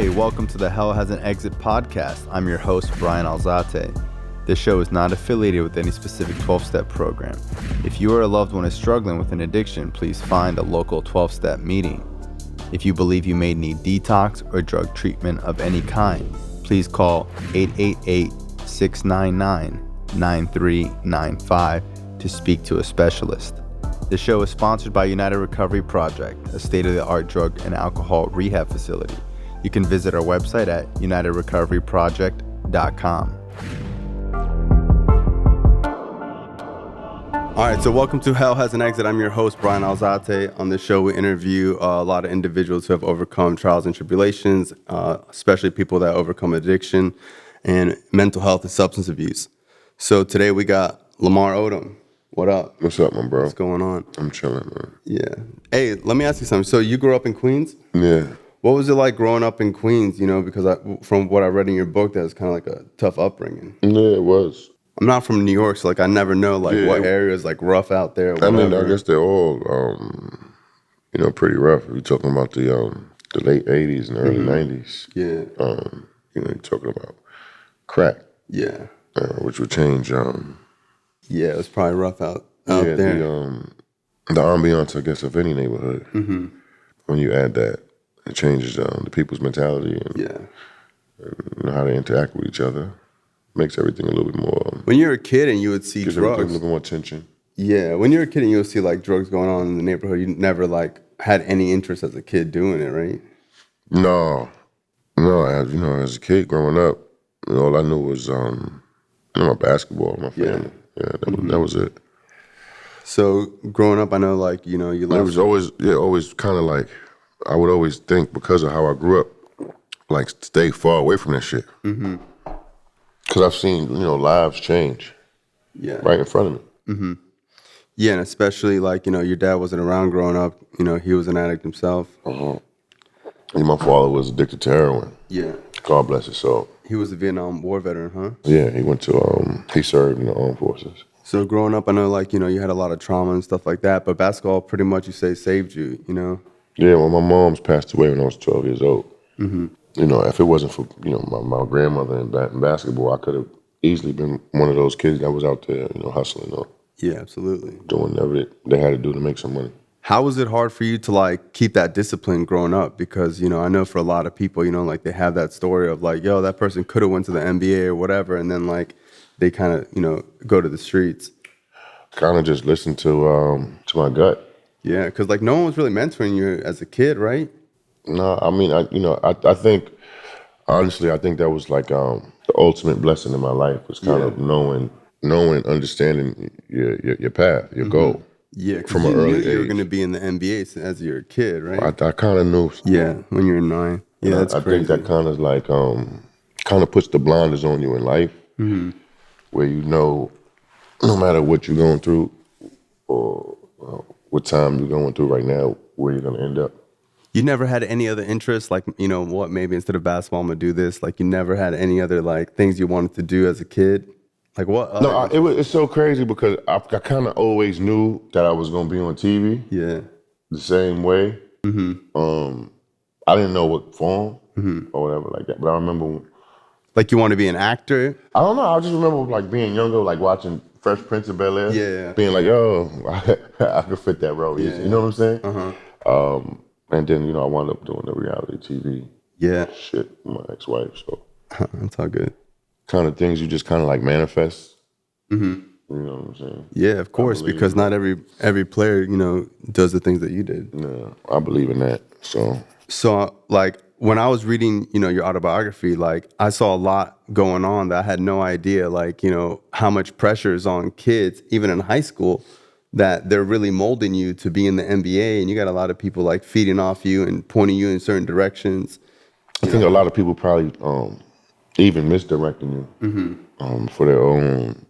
Hey, welcome to the Hell Has an Exit podcast. I'm your host, Brian Alzate. This show is not affiliated with any specific 12-step program. If you or a loved one is struggling with an addiction, please find a local 12-step meeting. If you believe you may need detox or drug treatment of any kind, please call 888-699-9395 to speak to a specialist. The show is sponsored by United Recovery Project, a state-of-the-art drug and alcohol rehab facility. You can visit our website at unitedrecoveryproject.com. All right, so welcome to Hell Has an Exit. I'm your host, Brian Alzate. On this show, we interview a lot of individuals who have overcome trials and tribulations, especially people that overcome addiction and mental health and substance abuse. So today we got Lamar Odom. What up? What's up, my bro? What's going on? I'm chilling, man. Yeah. Hey, let me ask you something. So you grew up in Queens? Yeah. What was it like growing up in Queens? You know, because from what I read in your book, that was kind of like a tough upbringing. Yeah, it was. I'm not from New York, so like I never know what area is like rough out there. I mean, I guess they're all, pretty rough. We're talking about the late '80s and early '90s. Yeah. You're talking about crack. Yeah. Which would change. Yeah, it was probably rough out there. The ambiance, I guess, of any neighborhood. Mm-hmm. When you add that, it changes the people's mentality and how they interact with each other. Makes everything a little bit more. When you're a kid and you would see drugs, a little bit more tension. Yeah, when you're a kid and you would see like drugs going on in the neighborhood, you never like had any interest as a kid doing it, right? No. As a kid growing up, all I knew was my basketball, my family. Yeah, that was it. So growing up, I know like you left. It was always kind of like I would always think because of how I grew up, like stay far away from that shit. Mm-hmm. Because I've seen, lives change right in front of me. Mm-hmm. Yeah, and especially like, your dad wasn't around growing up. He was an addict himself. Uh-huh. And my father was addicted to heroin. Yeah. God bless his soul. He was a Vietnam War veteran, huh? Yeah, he went to, he served in the armed forces. So growing up, I know like, you had a lot of trauma and stuff like that, but basketball pretty much you say saved you, Yeah, well, my mom's passed away when I was 12 years old. Mm-hmm. If it wasn't for, my grandmother in basketball, I could have easily been one of those kids that was out there, hustling up. Yeah, absolutely. Doing whatever they had to do to make some money. How was it hard for you to like keep that discipline growing up? Because, I know for a lot of people, like they have that story of like, yo, that person could have went to the NBA or whatever. And then like they kind of, go to the streets. Kind of just listen to my gut. Yeah, because like no one was really mentoring you as a kid, right? No, I mean, I think, honestly, I think that was like the ultimate blessing in my life was kind of knowing, understanding your path, your goal. Yeah, from an early age. You were going to be in the NBA as you're a kid, right? I kind of knew. Yeah, when you were 9. Yeah, that's crazy. I think that kind of like, kind of puts the blinders on you in life, where no matter what you're going through or what time you're going through right now, where you're going to end up. You never had any other interests, like, what, maybe instead of basketball, I'm going to do this? Like, you never had any other, like, things you wanted to do as a kid? Like, what? No, it's so crazy because I kind of always knew that I was going to be on TV. Yeah. The same way. Mm-hmm. I didn't know what form or whatever like that, but I remember. Like, you want to be an actor? I don't know. I just remember, like, being younger, like, watching Fresh Prince of Bel-Air. Yeah. Being like, oh, I could fit that role. Yeah. You know what I'm saying? Uh-huh. And then, I wound up doing the reality TV shit with my ex-wife. So that's all good. Kind of things you just kind of like manifest. Mm-hmm. You know what I'm saying? Yeah, of course, because not every player, does the things that you did. Yeah, I believe in that. So like when I was reading, your autobiography, like I saw a lot going on that I had no idea, like, how much pressure is on kids, even in high school, that they're really molding you to be in the NBA, and you got a lot of people like feeding off you and pointing you in certain directions. I think a lot of people probably even misdirecting you for their own,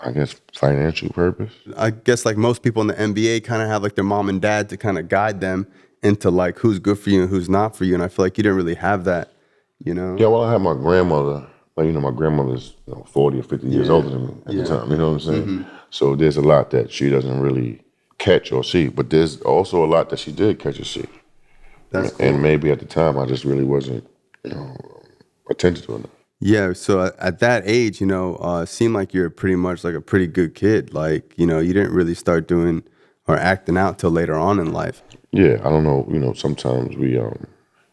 I guess financial purpose. I guess like most people in the NBA kind of have like their mom and dad to kind of guide them into like who's good for you and who's not for you, and I feel like you didn't really have that, Yeah, well, I had my grandmother. Like, my grandmother's 40 or 50 years older than me at the time. You know what I'm saying? Mm-hmm. So there's a lot that she doesn't really catch or see, but there's also a lot that she did catch or see. That's cool. And maybe at the time I just really wasn't, attentive to enough. Yeah, so at that age, it seemed like you're pretty much like a pretty good kid. Like, you didn't really start doing or acting out till later on in life. Yeah, I don't know. Sometimes we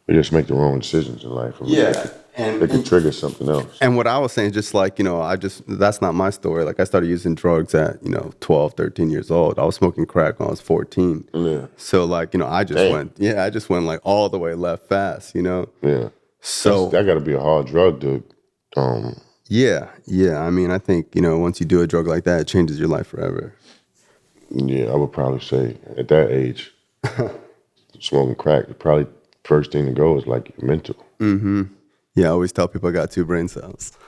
just make the wrong decisions in life. And it can trigger something else. And what I was saying, just like, that's not my story. Like, I started using drugs at, 12, 13 years old. I was smoking crack when I was 14. Yeah. So, like, I just went like all the way left fast, Yeah. So that got to be a hard drug to. Yeah. I mean, I think, once you do a drug like that, it changes your life forever. Yeah, I would probably say at that age, smoking crack, probably first thing to go is like mental. Mm-hmm. Yeah, I always tell people I got 2 brain cells.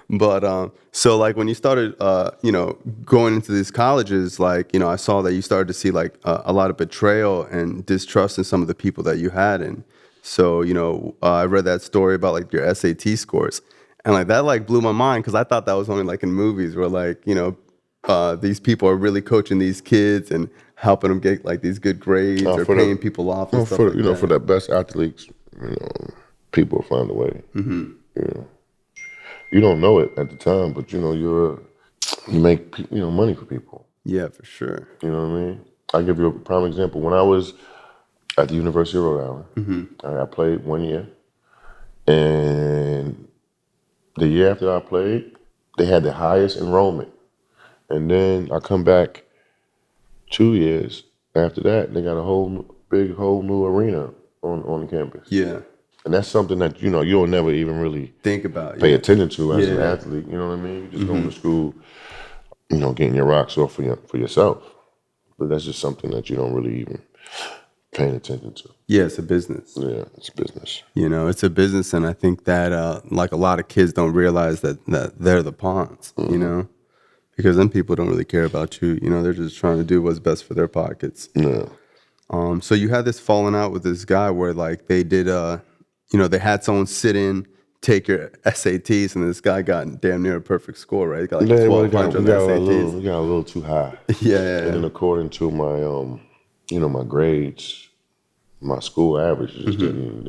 But so like when you started, going into these colleges, like, I saw that you started to see like a lot of betrayal and distrust in some of the people that you had. And so, I read that story about like your SAT scores, and like that like blew my mind because I thought that was only like in movies where like, these people are really coaching these kids and helping them get like these good grades or paying people off and stuff like that. For the best athletes, people find a way. Mm-hmm. You don't know it at the time, but you make money for people. Yeah, for sure. You know what I mean? I'll give you a prime example. When I was at the University of Rhode Island, Mm-hmm. I played 1 year, and the year after I played, they had the highest enrollment. And then I come back 2 years after that, they got a whole new arena on the campus. Yeah. And that's something that, you'll never even really Think about, pay attention to as an Yeah. athlete. You know what I mean? You just going to school, getting your rocks off for yourself. But that's just something that you don't really even paying attention to. Yeah, it's a business. Yeah, it's business. It's a business, and I think that like a lot of kids don't realize that they're the pawns, because then people don't really care about you. They're just trying to do what's best for their pockets. Yeah. So you had this falling out with this guy where like they did, they had someone sit in, take your SATs, and this guy got damn near a perfect score, right? He got like 1,200 on the SATs. We got a little too high. Yeah. And then according to my, my grades, my school averages just didn't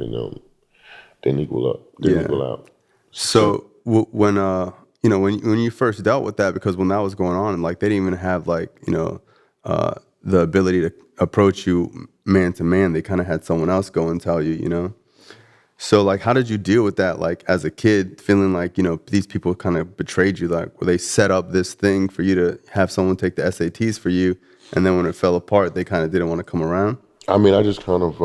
equal up. Didn't equal out. So when you first dealt with that, because when that was going on, like they didn't even have like the ability to approach you man to man. They kind of had someone else go and tell you, So like, how did you deal with that? Like as a kid, feeling like these people kind of betrayed you. Like, where they set up this thing for you to have someone take the SATs for you, and then when it fell apart, they kind of didn't want to come around. I mean, I just kind of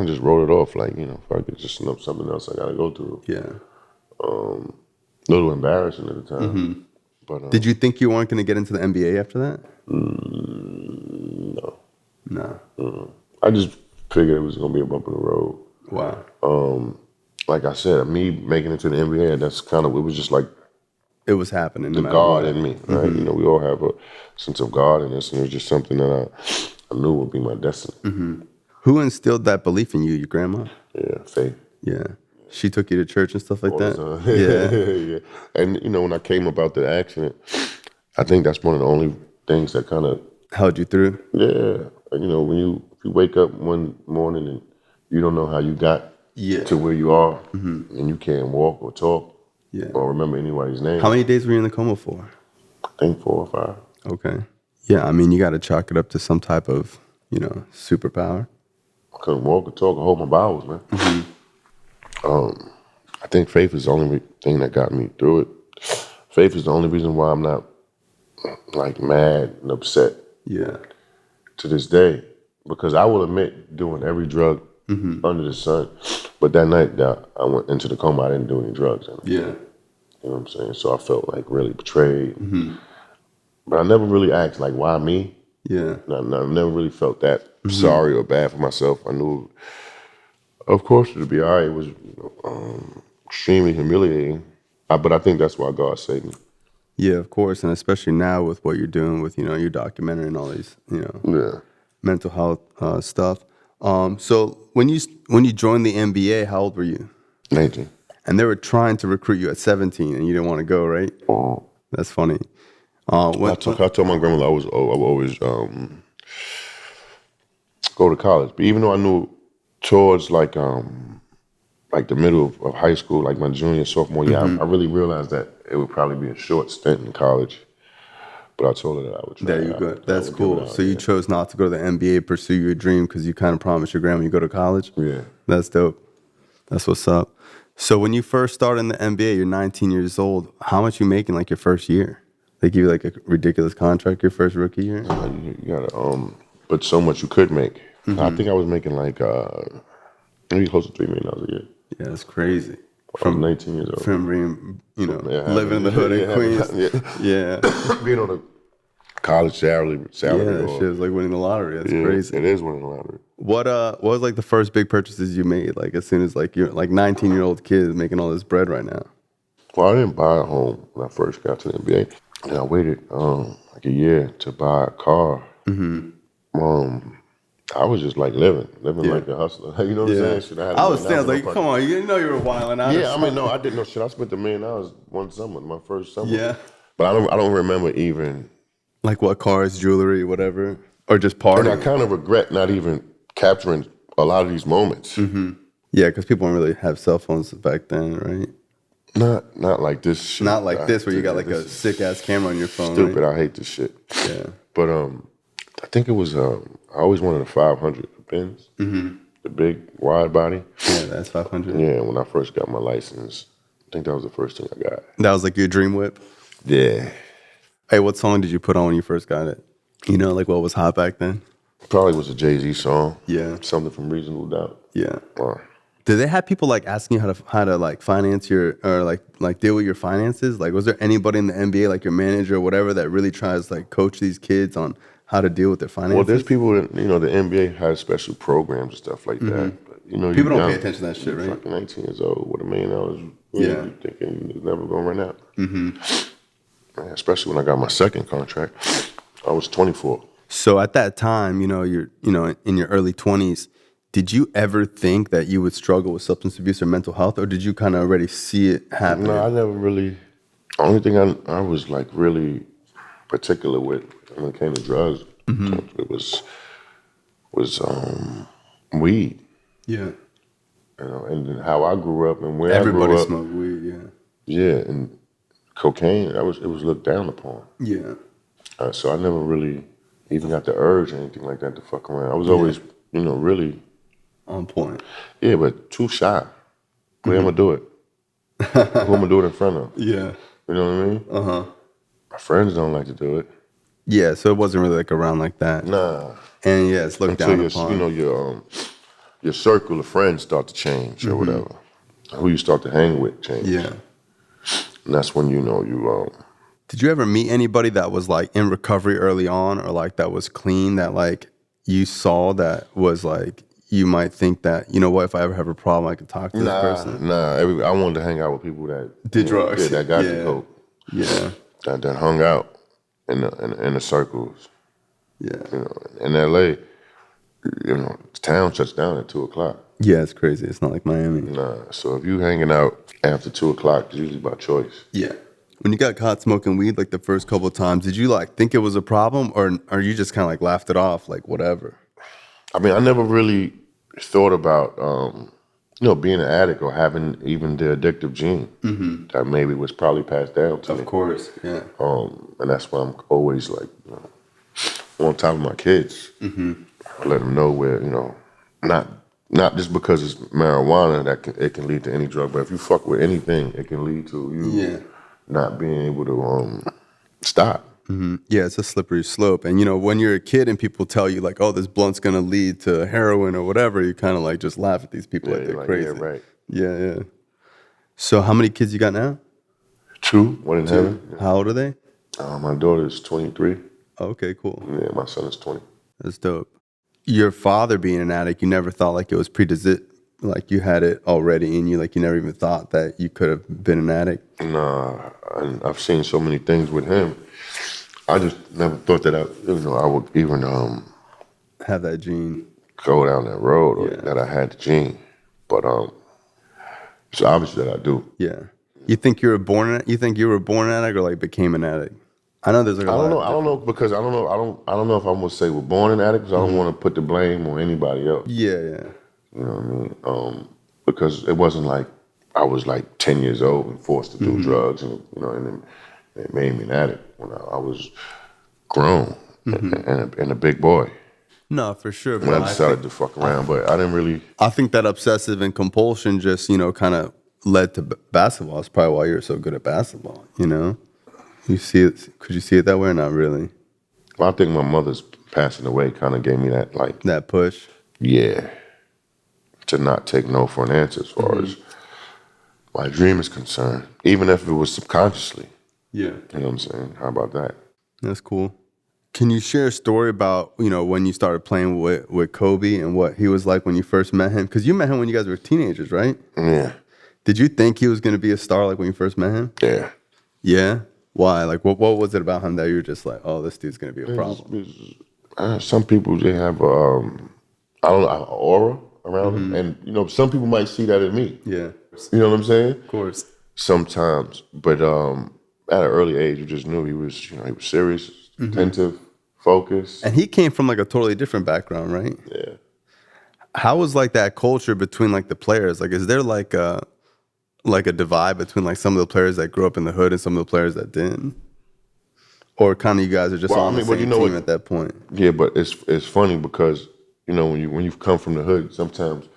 just wrote it off, like, fuck it, just something else I got to go through. Yeah. A little embarrassing at the time. Mm-hmm. But did you think you weren't going to get into the NBA after that? No. I just figured it was going to be a bump in the road. Wow. Like I said, me making it to the NBA, that's kind of, it was just like it was happening. The God in me, right? Mm-hmm. We all have a sense of God in us, and it was just something that I knew would be my destiny. Mm-hmm. Who instilled that belief in you? Your grandma? Yeah, faith. Yeah. She took you to church and stuff like that? Yeah. And, when I came about the accident, I think that's one of the only things that kind of held you through? Yeah. When you wake up one morning and you don't know how you got to where you are, and you can't walk or talk or remember anybody's name. How many days were you in the coma for? I think 4 or 5. Okay. Yeah, I mean, you got to chalk it up to some type of, superpower. I couldn't walk or talk or hold my bowels, man. Mm-hmm. I think faith is the only thing that got me through it. Faith is the only reason why I'm not like mad and upset to this day. Because I will admit doing every drug under the sun. But that night that I went into the coma, I didn't do any drugs. Yeah. You know what I'm saying? So I felt like really betrayed. Mm-hmm. But I never really asked like, why me? Yeah. I never really felt that sorry or bad for myself. I knew, of course, it'd be all right. It was extremely humiliating. But I think that's why God saved me. Yeah, of course. And especially now with what you're doing with, your documentary and all these, mental health stuff. So when you joined the NBA, how old were you? 19. And they were trying to recruit you at 17 and you didn't want to go, right? Oh. That's funny. I told my grandmother I would always go to college. But even though I knew towards like the middle of high school, like my junior, sophomore year, I really realized that it would probably be a short stint in college. But I told her that I would try. There you it go. out. That's would give it cool. out, So you chose not to go to the NBA, pursue your dream because you kind of promised your grandma you go to college? Yeah. That's dope. That's what's up. So when you first started in the NBA, you're 19 years old. How much you making like your first year? They give you like a ridiculous contract your first rookie year? You gotta but so much you could make. I think I was making like maybe close to $3 million a year. Yeah, that's crazy. I was 19 years old. From being, living in the hood in Queens. Yeah. Being on a college salary. Yeah, that shit is like winning the lottery. That's crazy. It is winning the lottery. What was like the first big purchases you made? Like as soon as like you're like 19-year-old kid making all this bread right now. Well, I didn't buy a home when I first got to the NBA. And I waited like a year to buy a car. I was just like living like a hustler. You know what I'm saying? Shit, I was saying, like, come on, you know you were wilding out. Yeah, I mean, no, I didn't know shit. I spent $1 million one summer, my first summer. Yeah. But I don't remember even. Like what cars, jewelry, whatever, or just partying. And I kind of regret not even capturing a lot of these moments. Yeah, because people don't really have cell phones back then, right? Not like this shit. Not like this where you got like a sick ass camera on your phone. Stupid. Right? I hate this shit. Yeah. But I think it was I always wanted a 500 Benz, the big wide body. Yeah, that's 500. Yeah, when I first got my license, I think that was the first thing I got. That was like your dream whip. Yeah. Hey, what song did you put on when you first got it? You know, like what was hot back then? Probably was a Jay-Z song. Yeah. Something from Reasonable Doubt. Yeah. Did they have people like asking you how to like finance your or like deal with your finances? Like, was there anybody in the NBA, like your manager or whatever, that really tries to like coach these kids on how to deal with their finances? Well, there's people that, the NBA has special programs and stuff like that. But, people don't pay attention to that shit, right? Fucking 19 years old with $1 million. Yeah. Thinking it's never gonna run out. Man, especially when I got my second contract, I was 24. So at that time, you're in your early 20s. Did you ever think that you would struggle with substance abuse or mental health, or did you kind of already see it happening? No, I never really. The only thing I was like really particular with when it came to drugs, it was weed. Yeah. And how I grew up and where everybody I grew up. smoked weed. Yeah. Yeah, and cocaine, it was looked down upon. Yeah. So I never really even got the urge or anything like that to fuck around. I was always, really on point. Yeah, but too shy. Where am I do it? Who am I gonna do it in front of? Yeah. You know what I mean? My friends don't like to do it. Yeah, so it wasn't really like around like that. Nah. And yeah, it's looked down upon. Your circle of friends start to change or whatever. Who you start to hang with change. Yeah. And that's when you Did you ever meet anybody that was like in recovery early on, or like that was clean, that like you saw that was like, you might think that, you know what, if I ever have a problem, I could talk to this person? Nah, I wanted to hang out with people that did drugs. That got the coke. Yeah. That hung out in the circles. Yeah. In LA, the town shuts down at 2:00. Yeah, it's crazy. It's not like Miami. Nah. So if you hanging out after 2:00, it's usually by choice. Yeah. When you got caught smoking weed, like the first couple of times, did you like think it was a problem, or you just kind of like laughed it off, like whatever? I mean, I never really thought about, being an addict or having even the addictive gene that maybe was probably passed down to me. Of course, yeah. And that's why I'm always like, on top of my kids. I let them know where, not just because it's marijuana that it can lead to any drug, but if you fuck with anything, it can lead to you not being able to stop. Yeah, it's a slippery slope. And, when you're a kid and people tell you, like, oh, this blunt's going to lead to heroin or whatever, you kind of, like, just laugh at these people like they're crazy. Yeah, right. Yeah. So how many kids you got now? 2, one in heaven. Yeah. How old are they? My daughter is 23. Okay, cool. Yeah, my son is 20. That's dope. Your father being an addict, you never thought, like, it was like you had it already in you, like you never even thought that you could have been an addict? Nah, and I've seen so many things with him. I just never thought that I would even have that gene, go down that road, or that I had the gene. But it's obvious that I do. Yeah. You think you were born an addict, or like became an addict? I know there's like a I don't lot know. of I don't know different... because I don't know. I don't know if I'm gonna say we're born an addict because I don't want to put the blame on anybody else. Yeah. You know what I mean? Because it wasn't like I was like 10 years old and forced to do drugs, and and it made me an addict when I was grown and a big boy. No, for sure. When But I decided to fuck around, but I didn't really. I think that obsessive and compulsion just, kind of led to basketball. It's probably why you're so good at basketball, You see it? Could you see it that way or not really? Well, I think my mother's passing away kind of gave me that, like, That push? yeah, to not take no for an answer as far as my dream is concerned, even if it was subconsciously. Yeah. You know what I'm saying? How about that? That's cool. Can you share a story about, when you started playing with Kobe and what he was like when you first met him? Because you met him when you guys were teenagers, right? Yeah. Did you think he was going to be a star like when you first met him? Yeah. Yeah? Why? Like, what was it about him that you were just like, oh, this dude's going to be a problem? Some people, they have, I don't know, an aura around them. And, some people might see that in me. Yeah. You know what I'm saying? Of course. Sometimes. But at an early age, you just knew he was, he was serious, attentive, focused. And he came from like a totally different background, right? Yeah. How was like that culture between like the players? Like, is there like a divide between like some of the players that grew up in the hood and some of the players that didn't? Or kind of you guys are just on the same team at that point? Yeah, but it's funny because, when you've come from the hood, sometimes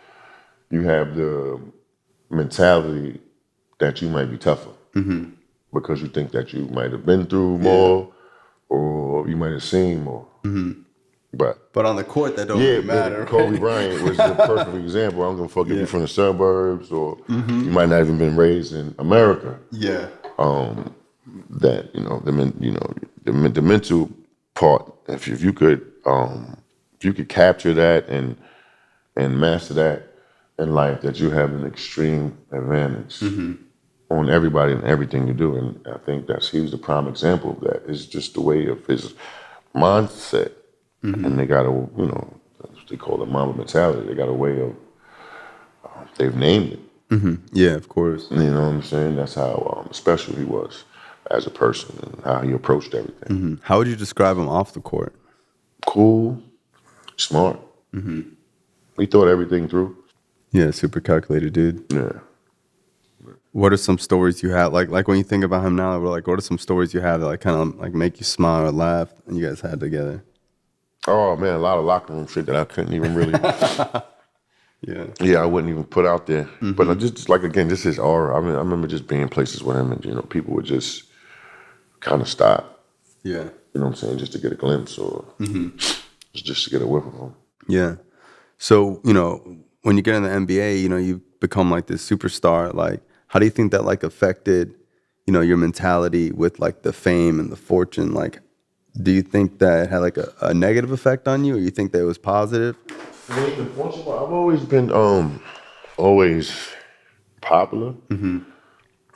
you have the mentality that you might be tougher because you think that you might have been through more or you might have seen more. But on the court, that don't really matter. Right? Kobe Bryant was the perfect example. I don't give a fuck if you're from the suburbs or you might not even been raised in America. Yeah. That the mental part. If you could capture that and master that in life, that you have an extreme advantage on everybody and everything you do. And I think he was the prime example of that. It's just the way of his mindset. And they got they call it Mamba mentality. They got a way of, they've named it. Yeah, of course. You know what I'm saying? That's how special he was as a person and how he approached everything. How would you describe him off the court? Cool, smart. He thought everything through. Yeah, super calculated dude. Yeah. What are some stories you have? Like when you think about him now, what are some stories you have that like kind of like make you smile or laugh and you guys had together? Oh man, a lot of locker room shit that I couldn't even really. I wouldn't even put out there. But I just like, again, this is aura. I mean, I remember just being places with him, and people would just kind of stop. Yeah. You know what I'm saying? Just to get a glimpse or just to get a whiff of him. Yeah. So when you get in the NBA, you become like this superstar. Like, how do you think that like affected, your mentality with like the fame and the fortune? Like, do you think that it had like a negative effect on you, or you think that it was positive? I've always been always popular,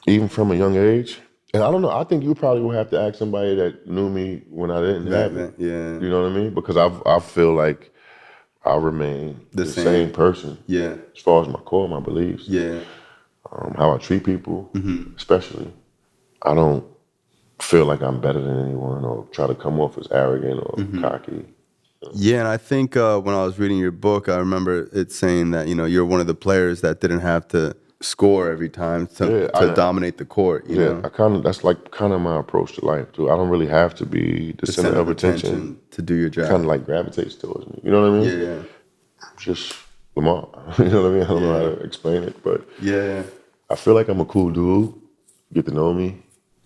even from a young age. And I don't know. I think you probably would have to ask somebody that knew me when I didn't have it. Yeah. You know what I mean? Because I feel like I remain the same person. Yeah. As far as my core, my beliefs. Yeah. How I treat people, especially. I don't feel like I'm better than anyone or try to come off as arrogant or cocky. Yeah, and I think when I was reading your book, I remember it saying that, you're one of the players that didn't have to score every time to dominate the court. You know? That's like kind of my approach to life too. I don't really have to be the center of attention to do your job. Kind of like gravitates towards me. You know what I mean? Yeah. Just Lamar. You know what I mean? I don't know how to explain it, but I feel like I'm a cool dude. Get to know me.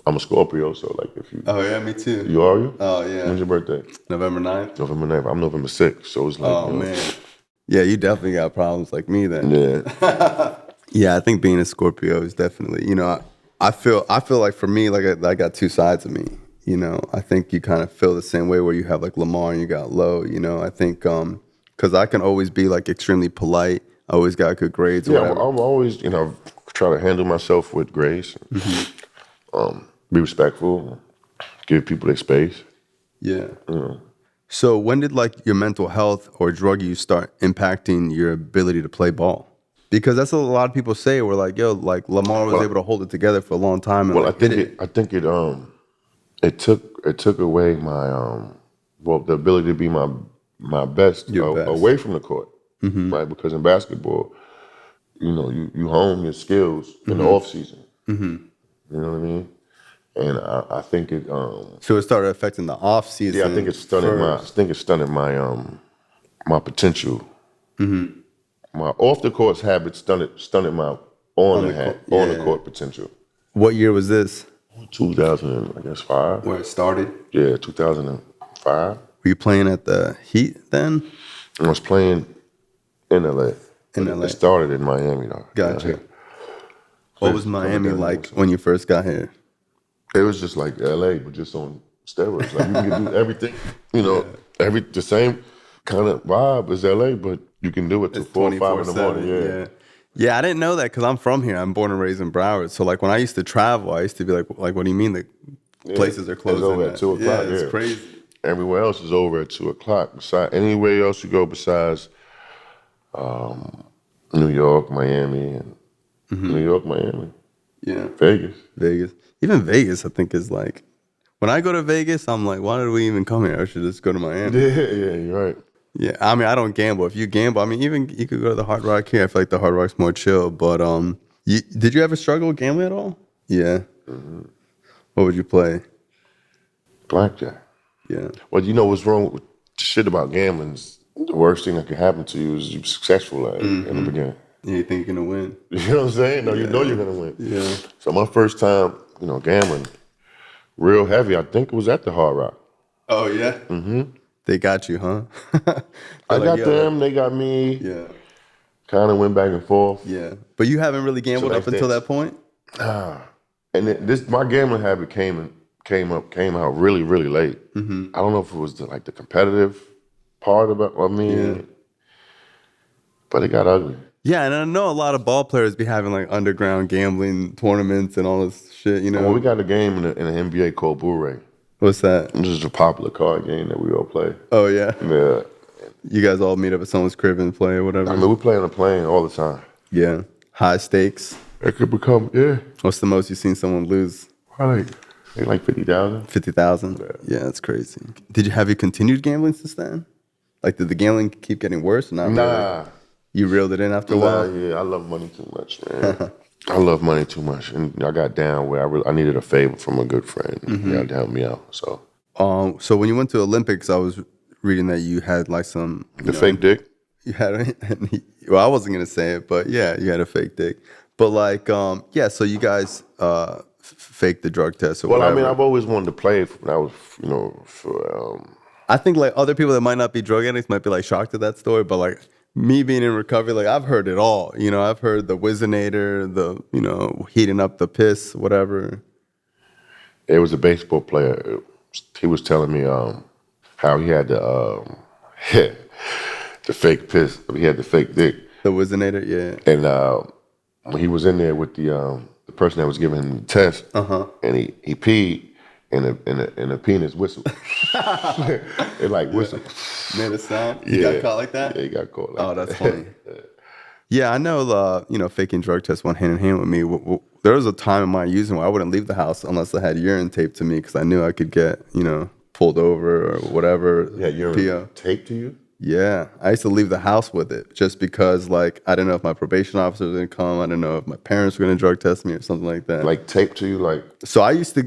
I'm a Scorpio, so like if you... Oh, yeah, me too. You are you? Oh, yeah. When's your birthday? November 9th. November 9th. I'm November 6th, so it's like... Oh, man. Yeah, you definitely got problems like me then. Yeah. Yeah, I think being a Scorpio is definitely, I feel like for me, like I got two sides of me. I think you kind of feel the same way where you have like Lamar and you got Low, I think, because I can always be like extremely polite. I always got good grades. Yeah, I'm always, try to handle myself with grace. Be respectful, give people their space. Yeah. So when did like your mental health or drug use start impacting your ability to play ball? Because that's what a lot of people say. We're like, yo, like Lamar was able to hold it together for a long time. And I think it it took away my the ability to be my best, Your best. away from the court, right? Because in basketball, you hone your skills in the off season. You know what I mean? And I think it. So it started affecting the off season. Yeah, I think it stunted my potential. My off the court habits stunted my on the court potential. What year was this? 2005. Where it started? Yeah, 2005. Were you playing at the Heat then? I was playing in LA. In LA. It started in Miami though. Gotcha. What was Miami like when you first got here? It was just like LA, but just on steroids. Like you can do everything, the same kind of vibe as LA, but you can do it till 4 or 5 in the morning. Yeah, I didn't know that because I'm from here. I'm born and raised in Broward. So like when I used to travel, I used to be like, what do you mean the places are closing? It's over at 2 o'clock. Yeah, it's crazy. Everywhere else is over at 2 o'clock. Anywhere else you go besides New York, Miami, and New York, Miami. Yeah. Vegas. Even Vegas, I think, is like, when I go to Vegas, I'm like, why did we even come here? I should just go to Miami. Yeah, you're right. Yeah, I mean, I don't gamble. If you gamble, I mean, even you could go to the Hard Rock here. I feel like the Hard Rock's more chill. But did you ever struggle with gambling at all? Yeah. What would you play? Blackjack. Yeah. Well, you know what's wrong with shit about gambling is the worst thing that can happen to you is you're successful at it in the beginning. Yeah, you think you're going to win. You know what I'm saying? No, you know you're going to win. Yeah. So my first time, gambling real heavy, I think it was at the Hard Rock. Oh, yeah? They got you, huh? I got them, they got me. Yeah. Kind of went back and forth. Yeah. But you haven't really gambled up until that point? And my gambling habit came out really, really late. I don't know if it was the competitive part of me, but it got ugly. Yeah, and I know a lot of ball players be having like underground gambling tournaments and all this shit, Well, we got a game in the NBA called Bull Ray. What's that? This is a popular card game that we all play. Oh, yeah? Yeah. You guys all meet up at someone's crib and play or whatever? I mean, we play on a plane all the time. Yeah. High stakes? It could become, What's the most you've seen someone lose? Probably like 50,000. 50,000? Yeah, that's crazy. Have you continued gambling since then? Like, did the gambling keep getting worse? Not nah. Really? You reeled it in after a while? Yeah, I love money too much, man. I love money too much. And I got down where I needed a favor from a good friend. He had to help me out, so. So when you went to Olympics, I was reading that you had like some... fake dick? You had... Well, I wasn't going to say it, but yeah, you had a fake dick. But like, so you guys faked the drug test or whatever. Well, I mean, I've always wanted to play when I was, I think like other people that might not be drug addicts might be like shocked at that story, but like me being in recovery, like I've heard it all. I've heard the Whizzinator, the heating up the piss, whatever. It was a baseball player. He was telling me how he had the fake piss. He had the fake dick. The Whizzinator, yeah. And when he was in there with the person that was giving him the test, and he peed. And a penis whistle. It like whistle. Made a sound? You got caught like that? Yeah, he got caught like that. Oh, that's funny. Yeah, I know, faking drug tests went hand in hand with me. There was a time in my using where I wouldn't leave the house unless I had urine taped to me because I knew I could get, pulled over or whatever. Yeah, urine taped to you? Yeah, I used to leave the house with it just because, like, I didn't know if my probation officer was going to come. I didn't know if my parents were going to drug test me or something like that. Like taped to you, like. So I used to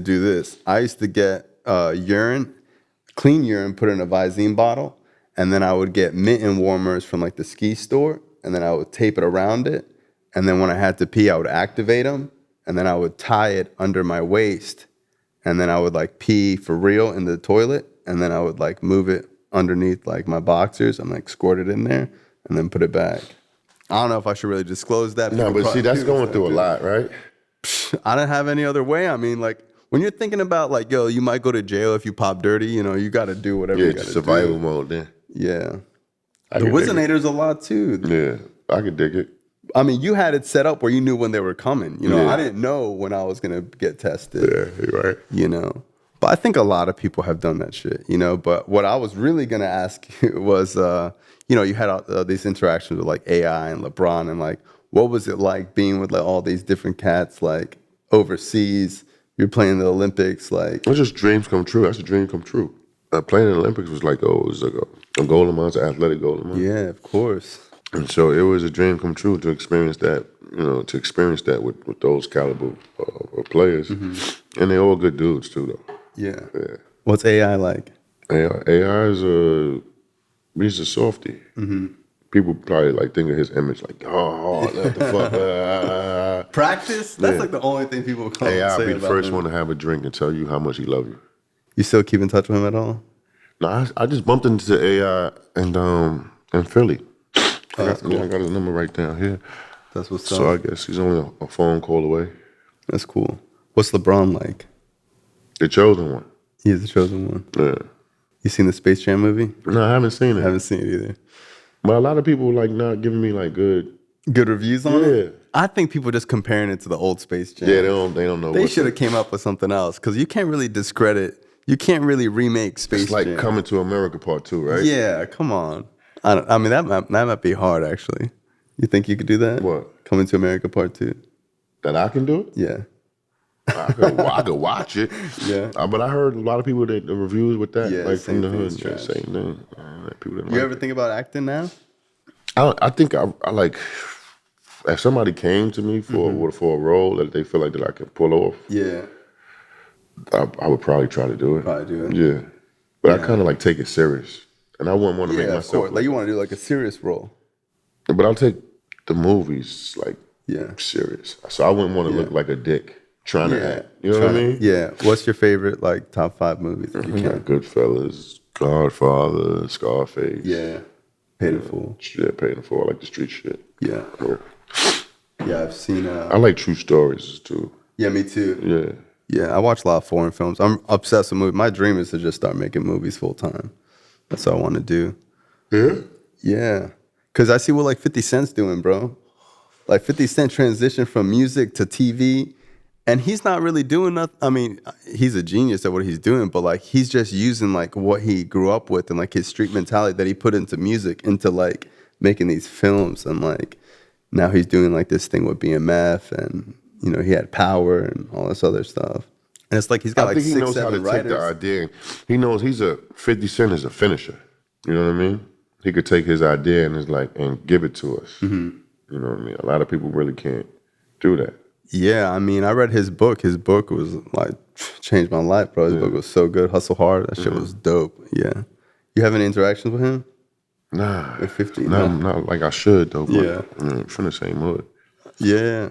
do this. I used to get clean urine, put it in a Visine bottle, and then I would get mitten warmers from like the ski store, and then I would tape it around it, and then when I had to pee, I would activate them, and then I would tie it under my waist, and then I would like pee for real in the toilet, and then I would like move it underneath like my boxers and like squirt it in there and then put it back. I don't know if I should really disclose that. No, but see, that's going through a lot, right? I didn't have any other way. I mean, like when you're thinking about like, yo, you might go to jail if you pop dirty, you got to do whatever you got to do. Survival mode then. Yeah. The Whizzinator's a lot too. Yeah, I could dig it. I mean, you had it set up where you knew when they were coming. I didn't know when I was going to get tested. Yeah, you're right. But I think a lot of people have done that shit, But what I was really going to ask you was, you had these interactions with like AI and LeBron and like, what was it like being with like all these different cats like overseas, You're playing the Olympics, like. It's just dreams come true. That's a dream come true. Playing in the Olympics was like, it was like a goal of mine, an athletic goal of mine. Yeah, of course. And so it was a dream come true to experience that, with those caliber of players. Mm-hmm. And they're all good dudes too, though. Yeah. What's AI like? AI is he's a softie. Mm-hmm. People probably like think of his image like, what the fuck? Practice? That's like the only thing people come AI say be the about first him. one to have a drink and tell you how much he love you. You still keep in touch with him at all? No, I just bumped into AI in Philly. That's cool. I got his number right down here. That's what's up. So I guess he's only a phone call away. That's cool. What's LeBron like? The chosen one. He's the chosen one. Yeah. You seen the Space Jam movie? No, I haven't seen it. I haven't seen it either. But a lot of people like not giving me like good reviews on it. I think people just comparing it to the old Space Jam. Yeah, they don't know. They should have came up with something else because you can't really discredit. You can't really remake Space Jam. It's like Jam. Coming to America Part 2, right? Yeah, come on. I mean that might be hard actually. You think you could do that? What? Coming to America Part 2. That I can do it? Yeah. I could watch it. Yeah. But I heard a lot of people that the reviews with that, like from the hood, trash. same thing. People didn't you ever think about acting now? I think I like if somebody came to me for a role that they feel like that I can pull off. Yeah. I would probably try to do it. Probably do it. Yeah. But I kind of like take it serious. And I wouldn't want to make myself. Of course. Like you want to do like a serious role. But I'll take the movies like serious. So I wouldn't want to look like a dick trying to act. You know what I mean? Yeah. What's your favorite like top 5 movies? If you can? Goodfellas, Godfather, Scarface. Yeah. Paid in Full. Yeah, Paid in Full. I like the street shit. Yeah. Yeah, I've seen. I like true stories too. Yeah, me too. Yeah. Yeah, I watch a lot of foreign films. I'm obsessed with movies. My dream is to just start making movies full time. That's what I want to do. Yeah? Yeah. Because I see what like 50 Cent's doing, bro. Like 50 Cent transitioned from music to TV. And he's not really doing nothing. I mean, he's a genius at what he's doing, but like he's just using like what he grew up with and like his street mentality that he put into music, into like making these films. And like now he's doing like this thing with BMF and, you know, he had Power and all this other stuff. And it's like he's got like 6, 7 writers. I think he knows how to take the idea. He knows 50 Cent is a finisher. You know what I mean? He could take his idea and give it to us. Mm-hmm. You know what I mean? A lot of people really can't do that. Yeah, I mean, I read his book. His book was like changed my life, bro. His book was so good. Hustle Hard. That shit was dope. Yeah. You have any interactions with him? Nah. At 50? No, not like I should though. But, yeah. From the same hood. Yeah.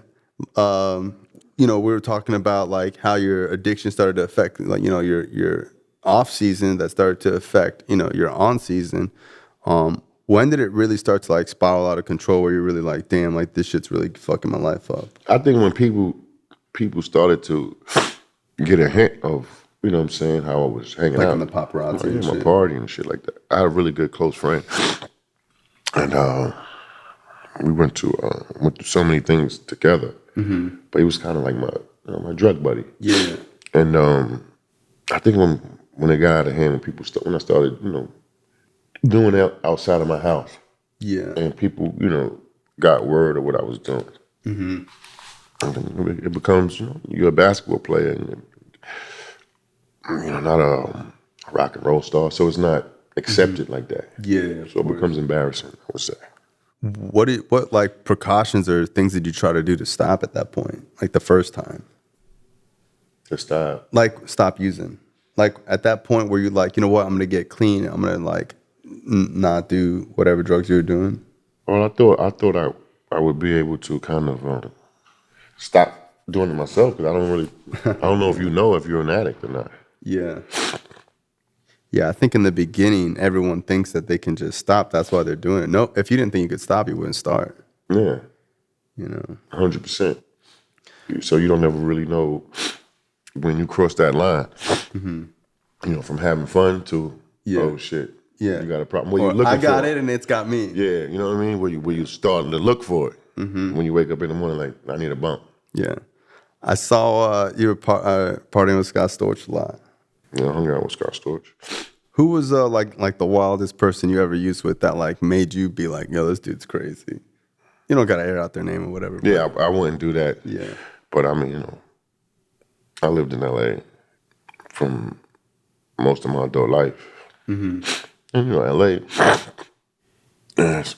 You know, we were talking about like how your addiction started to affect, like, you know, your off season that started to affect, you know, your on season. When did it really start to like spiral out of control where you're really like, damn, like this shit's really fucking my life up? I think when people started to get a hint of, you know what I'm saying, how I was hanging like out. in the paparazzi and my shit. party and shit like that. I had a really good close friend. And we went through so many things together. Mm-hmm. But he was kind of like my drug buddy. Yeah. And I think when it got out of hand and when I started, you know, doing it outside of my house. Yeah. And people, you know, got word of what I was doing. Mm-hmm. And it becomes, you know, you're a basketball player and you know, not a rock and roll star, so it's not accepted like that. Yeah. So it becomes embarrassing, I would say. What like precautions or things did you try to do to stop at that point? Like the first time? To stop? Like stop using. Like at that point where you're like, you know what, I'm gonna get clean. I'm gonna like not do whatever drugs you were doing. Well, I thought I would be able to kind of stop doing it myself because I don't know if you know if you're an addict or not. Yeah. Yeah, I think in the beginning, everyone thinks that they can just stop. That's why they're doing it. No, if you didn't think you could stop, you wouldn't start. Yeah. You know? 100%. So you don't ever really know when you cross that line, mm-hmm. you know, from having fun to, oh, shit. Yeah. You got a problem. What you looking for? I got it and it's got me. Yeah, you know what I mean? Where you starting to look for it. Mm-hmm. When you wake up in the morning like, I need a bump. Yeah. I saw you were partying with Scott Storch a lot. Yeah, I hung out with Scott Storch. Who was like the wildest person you ever used with that like made you be like, yo, this dude's crazy? You don't gotta air out their name or whatever. Yeah, I wouldn't do that. Yeah. But I mean, you know, I lived in LA from most of my adult life. And LA,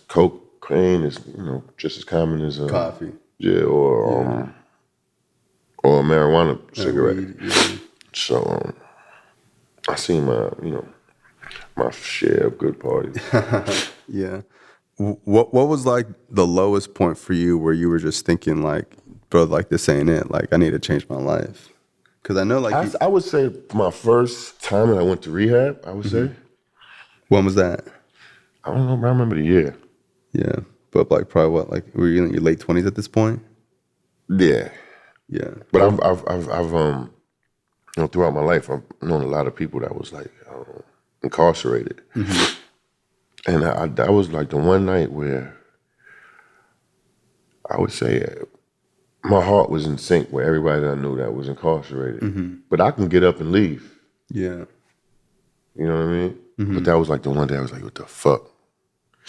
cocaine is just as common as Coffee. yeah, or a marijuana cigarette. Weed, yeah. So I seen my share of good parties. Yeah. What was like the lowest point for you where you were just thinking like, bro, like this ain't it. Like I need to change my life. Because I know like I would say my first time that I went to rehab, I would say. when was that? I don't know, but I remember the year. Yeah. But like probably what, like were you in your late 20s at this point? Yeah. Yeah. But I've throughout my life, I've known a lot of people that was like incarcerated. And that was like the one night where I would say my heart was in sync with everybody that I knew that was incarcerated. But I can get up and leave. Yeah. You know what I mean? But that was like the one day I was like, what the fuck?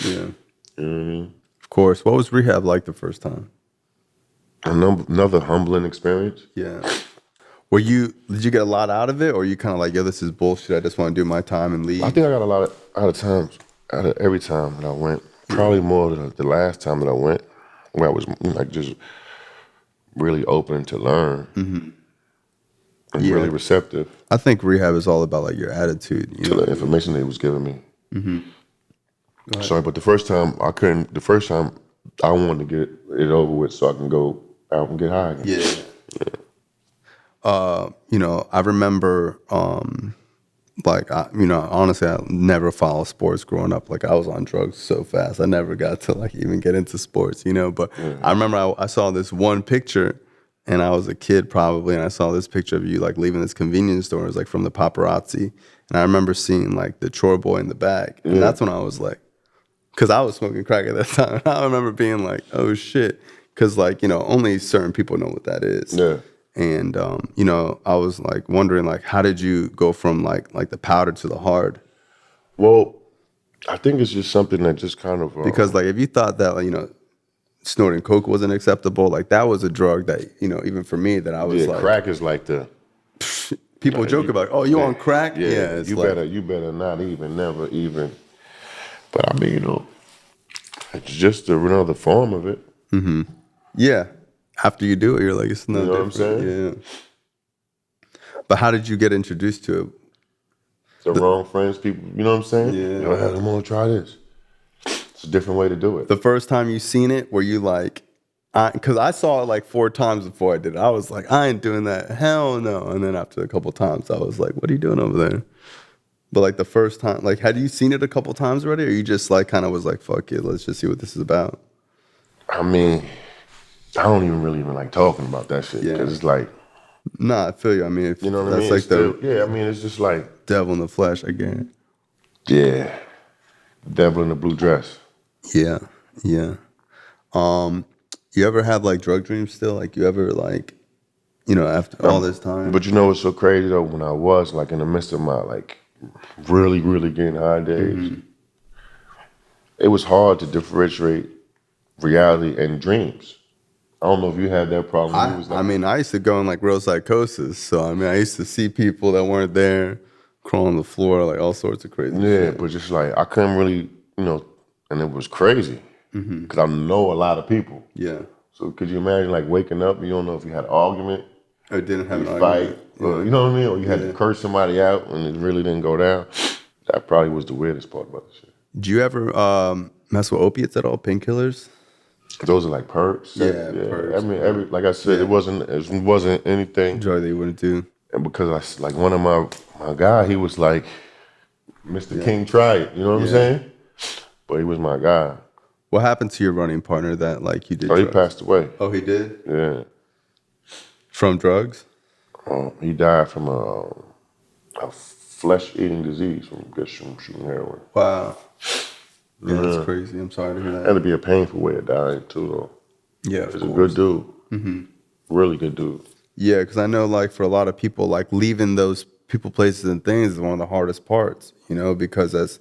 Yeah. You know what I mean? Of course. What was rehab like the first time? Another humbling experience. Yeah. Did you get a lot out of it, or you kind of like, yo, this is bullshit. I just want to do my time and leave? I think I got a lot out of every time that I went. Probably more than the last time that I went, where I was like just really open to learn and really receptive I think rehab is all about like your attitude. You to know? the information they was giving me. Sorry, but the first time I couldn't. The first time I wanted to get it over with so I can go out and get high again. Yeah. I remember, honestly, I never followed sports growing up. Like, I was on drugs so fast. I never got to, like, even get into sports, But I remember I saw this one picture, and I was a kid probably, and I saw this picture of you, like, leaving this convenience store. It was, like, from the paparazzi. And I remember seeing, like, the chore boy in the back. And that's when I was, like, because I was smoking crack at that time. I remember being like, oh, shit. Because, like, only certain people know what that is. Yeah. And I was like wondering like how did you go from like the powder to the hard? Well, I think it's just something that just kind of Because like if you thought that like, snorting coke wasn't acceptable, like that was a drug that even for me that I was like crack is like the people joke about. Oh, you on crack? Yeah, it's you like, better not even never even. But I mean it's just another form of it. yeah. After you do it, you're like it's no You know different. what I'm saying? Yeah. But how did you get introduced to it? The wrong friends, people. You know what I'm saying? Yeah. Yo, I'm gonna try this. It's a different way to do it. The first time you seen it, were you like, because I saw it like 4 times before I did it. I was like, I ain't doing that. Hell no. And then after a couple times, I was like, what are you doing over there? But like the first time, like, had you seen it a couple times already? Or you just like kind of was like, fuck it, let's just see what this is about? I mean, I don't even really like talking about that shit because it's like, nah, I feel you. I mean, if you know what that's I mean? like I mean, it's just like devil in the flesh again. Yeah, devil in the blue dress. Yeah. You ever have like drug dreams still? Like you ever like, after all this time? But what's so crazy though? When I was like in the midst of my like really, really getting high days, it was hard to differentiate reality and dreams. I don't know if you had that problem. I used to go in like real psychosis. So I mean, I used to see people that weren't there, crawl on the floor, like all sorts of crazy shit. But just like I couldn't really, and it was crazy because I know a lot of people. Yeah. So could you imagine like waking up, you don't know if you had an argument, or didn't have an fight, argument, or you know what I mean, or you had to curse somebody out and it really didn't go down. That probably was the weirdest part about the shit. Do you ever mess with opiates at all? Painkillers? Those are like perks. Perks. I mean, like I said, it wasn't anything drug that you wouldn't do. And because like one of my guy, he was like, Mr. King, try it. You know what I'm saying? But he was my guy. What happened to your running partner that like you did? Oh, he passed away. Oh, he did? Yeah. From drugs? He died from a flesh-eating disease from shooting heroin. Wow. Yeah, that's crazy. I'm sorry to hear that. That'd be a painful way of dying too, though. Yeah, he's a good dude. Really good dude. Yeah, because I know, like, for a lot of people, like, leaving those people, places, and things is one of the hardest parts, because that's...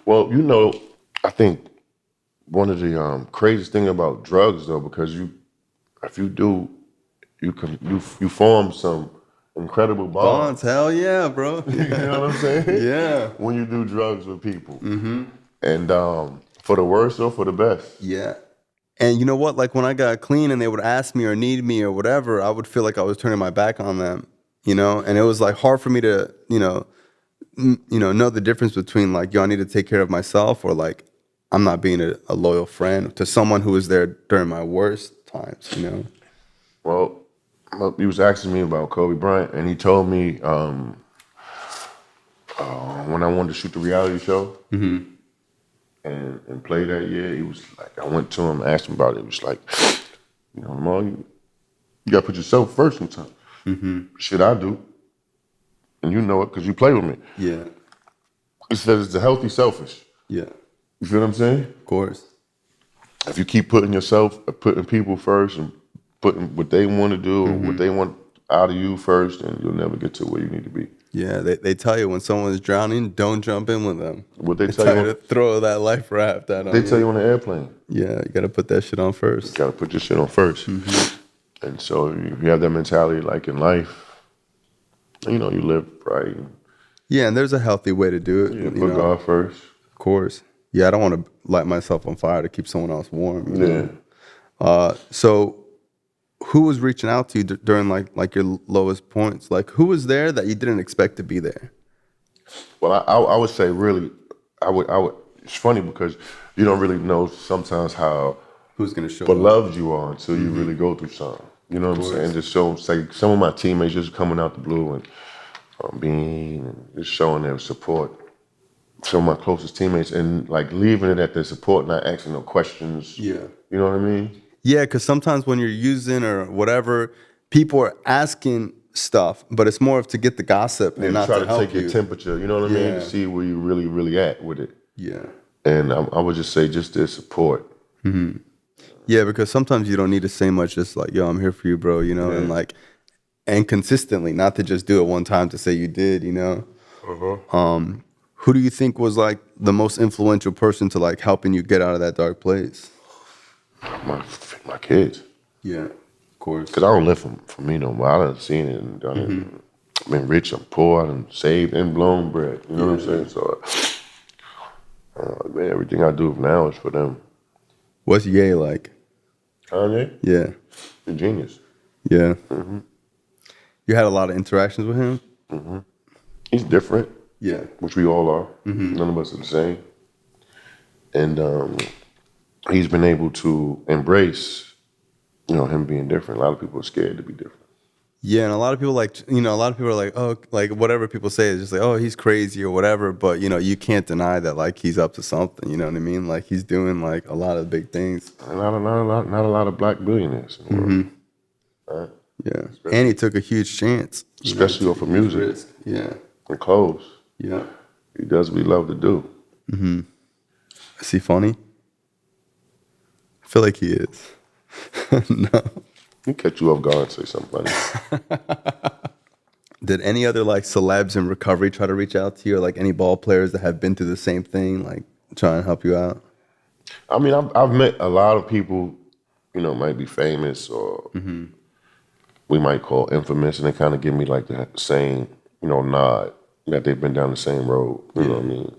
Well, I think one of the craziest thing about drugs, though, because if you do, you form some incredible Bonds, bonds. hell yeah, bro. You know what I'm saying? Yeah. When you do drugs with people. And for the worse or for the best. Yeah. And you know what? Like when I got clean and they would ask me or need me or whatever, I would feel like I was turning my back on them, you know? And it was like hard for me to, know the difference between like, yo, I need to take care of myself or like, I'm not being a loyal friend to someone who was there during my worst times, you know? Well, he was asking me about Kobe Bryant, and he told me when I wanted to shoot the reality show and play that year, he was like, I went to him, asked him about it. He was like, Lamar, you got to put yourself first sometimes. Shit, I do. And you know it because you play with me. Yeah. He said it's a healthy selfish. Yeah. You feel what I'm saying? Of course. If you keep putting people first and putting what they want to do or what they want out of you first, then you'll never get to where you need to be. Yeah, they tell you when someone's drowning, don't jump in with them. What they They tell tell you you to throw that life raft at them. They tell you on the airplane. Yeah, you got to put that shit on first. You got to put your shit on first. And so if you have that mentality like in life, you live right. Yeah, and there's a healthy way to do it. Yeah, put God first. Of course. Yeah, I don't want to light myself on fire to keep someone else warm. You know? So who was reaching out to you during like your lowest points? Like who was there that you didn't expect to be there? Well, I would say really, I would. It's funny because you don't really know sometimes how who's gonna show beloved you are until you really go through something. You know what I'm saying? Just say some of my teammates just coming out the blue and being and just showing their support. Some of my closest teammates and like leaving it at their support, not asking no questions. Yeah. You know what I mean? Yeah, because sometimes when you're using or whatever, people are asking stuff, but it's more of to get the gossip and not try to help take your temperature. You know what I mean? To see where you really at with it. Yeah. And I would just say just their support. Yeah, because sometimes you don't need to say much. Just like, yo, I'm here for you, bro. You know, and consistently, not to just do it one time to say you did. You know. Who do you think was like the most influential person to like helping you get out of that dark place? My kids. Yeah, of course. Because I don't live for me no more. I done seen it and done it. I've been rich, I'm poor, I done saved and blown bread. You know what I'm saying? So, man, everything I do now is for them. What's Ye like? Kanye? Yeah. A genius. Yeah. You had a lot of interactions with him? He's different. Yeah. Which we all are. None of us are the same. And he's been able to embrace, him being different. A lot of people are scared to be different. Yeah, and a lot of people are like, oh, like whatever people say is just like, oh, he's crazy or whatever. But you can't deny that like he's up to something. You know what I mean? Like he's doing like a lot of big things. Not a lot of black billionaires in the world. Right? Yeah, and he took a huge chance, especially off of music. Risk. Yeah, and clothes. Yeah, he does what he loves to do. Is he funny? I feel like he is. No. He'll catch you off guard and say something funny. Did any other like celebs in recovery try to reach out to you, or like any ball players that have been through the same thing, like try and help you out? I mean, I've met a lot of people, might be famous or we might call infamous, and they kind of give me like the same, nod that they've been down the same road. You know what I mean?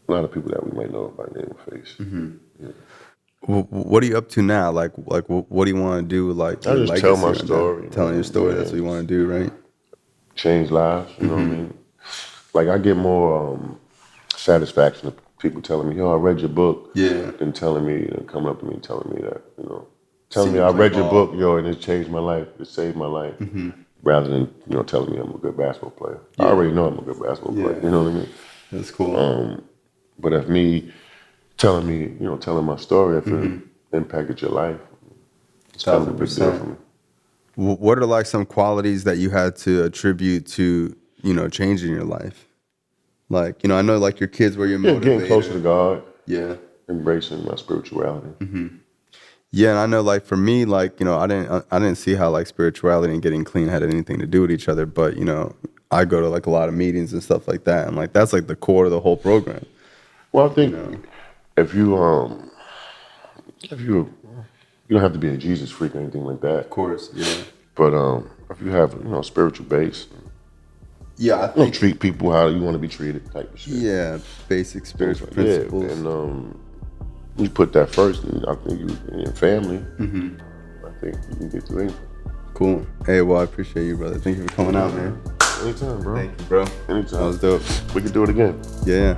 A lot of people that we might know by name or face. Yeah. What are you up to now? Like, what do you want to do? Like, I just tell my story. Telling your story. That's what you want to do, right? Change lives. You know what I mean? Like, I get more satisfaction of people telling me, "Yo, I read your book." Yeah. Than telling me, coming up to me and telling me that, telling me I read your book, yo, and it changed my life. It saved my life. Rather than telling me I'm a good basketball player. Yeah. I already know I'm a good basketball player. You know what I mean? That's cool. But if me telling my story, if it impacted your life, it's kind of a big deal for me. What are like some qualities that you had to attribute to, changing your life? Like, I know like your kids were your motivator. Getting closer to God. Yeah. Embracing my spirituality. Yeah, and I know like for me, like, I didn't see how like spirituality and getting clean had anything to do with each other, but I go to like a lot of meetings and stuff like that, and like that's like the core of the whole program. Well, I think if you don't have to be a Jesus freak or anything like that. Of course, yeah. But if you have spiritual base. Yeah, I You don't think. treat people how you want to be treated, type of shit. Yeah, basic spiritual Yeah, principles. and you put that first, and I think you and your family. I think you can get through anything. Cool. Hey, well, I appreciate you, brother. Thank you for coming out, man. Anytime, bro. Thank you, bro. Anytime. That was dope. We could do it again. Yeah.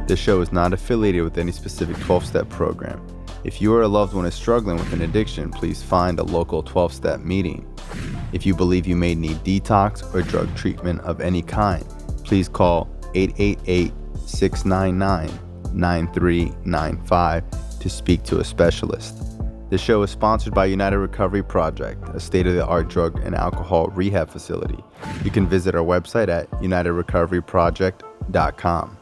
This show is not affiliated with any specific 12-step program. If you or a loved one is struggling with an addiction, please find a local 12-step meeting. If you believe you may need detox or drug treatment of any kind, please call 888-699-9395 to speak to a specialist. This show is sponsored by United Recovery Project, a state-of-the-art drug and alcohol rehab facility. You can visit our website at unitedrecoveryproject.com.